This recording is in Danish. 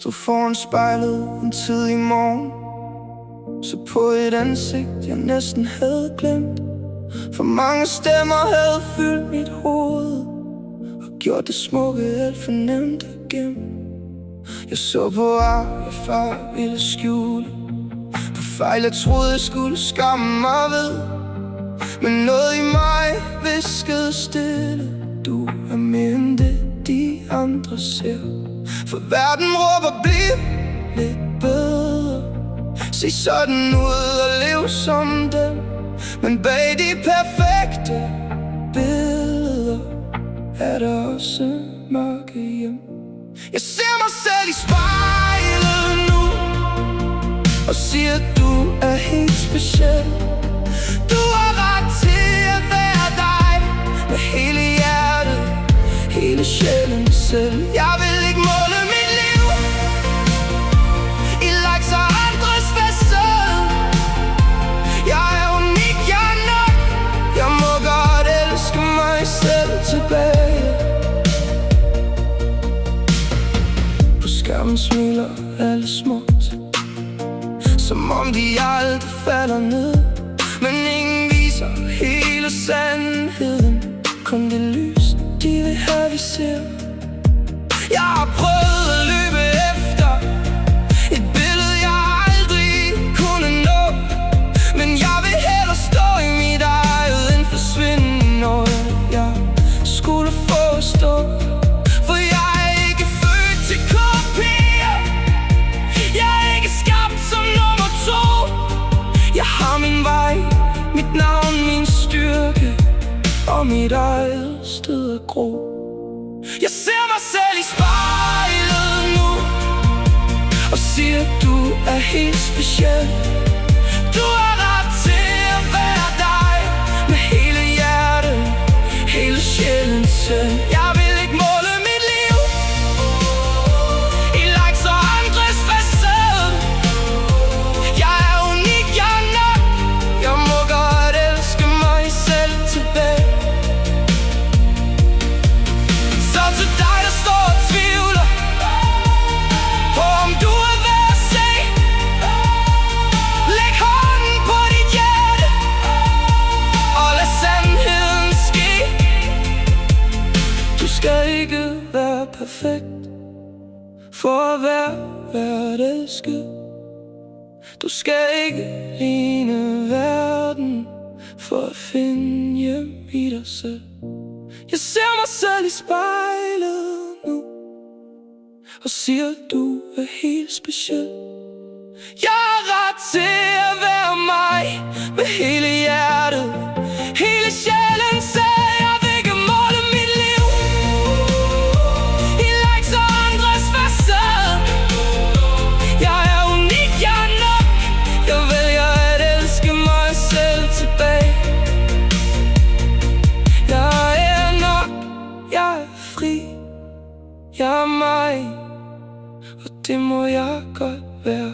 Stod foran spejlet en tidlig morgen, så på et ansigt jeg næsten havde glemt. For mange stemmer havde fyldt mit hoved og gjort det smukke alt for nemt at gemme. Jeg så på ar, jeg far ville skjule, på fejl jeg troede jeg skulle skamme mig ved. Men noget i mig hviskede stille: du er mere end det de andre ser. For verden råber bliv lidt bedre, se sådan ud og lev som dem. Men bag de perfekte billeder er der også mørke hjem. Jeg ser mig selv i spejlet nu og siger du er helt speciel. Du har ret til at være dig med hele hjertet, hele sjælen selv. Jeg vil ikke måle mit liv i likes og andres facade. Jeg er unik, jeg er nok. Jeg må godt elske mig selv tilbage. På skærmen smiler alle smukt, som om de aldrig falder ned. Men ingen viser hele sandheden, kun det lys de vil have vi ser. Jeg har prøvet at løbe efter et billede jeg aldrig kunne nå, men jeg vil hellere stå i mit eget end forsvinde når jeg skulle forstå. For jeg er ikke født til kopier, jeg er ikke skabt som nummer 2. Jeg har min vej, mit navn, min styrke og mit eget sted at gro. Jeg ser mig selv i spejlet nu og siger du er helt speciel. Du har ret til at være dig med hele hjertet, hele sjælen selv. Jeg vil ikke måle mit liv i likes og andres facade. Jeg er unik, jeg er nok. Jeg må godt elske mig selv tilbage. Så til dig der står og tvivler på om du er værd at se, læg hånden på dit hjerte og lad sandheden ske. Du skal ikke være perfekt for at være værd at elske. Du skal ikke ligne verden for at finde hjem i dig selv. Jeg ser mig selv i spejlet nu og siger du er helt speciel. Jeg har ret til at være mig med hele hjertet, hele sjælen selv. Jeg vil ikke måle mit liv i likes og andres facade. Jeg er unik, jeg er nok. Jeg vælger at elske mig selv tilbage. Jeg er nok, jeg er fri, jeg er mig, og det må jeg godt være.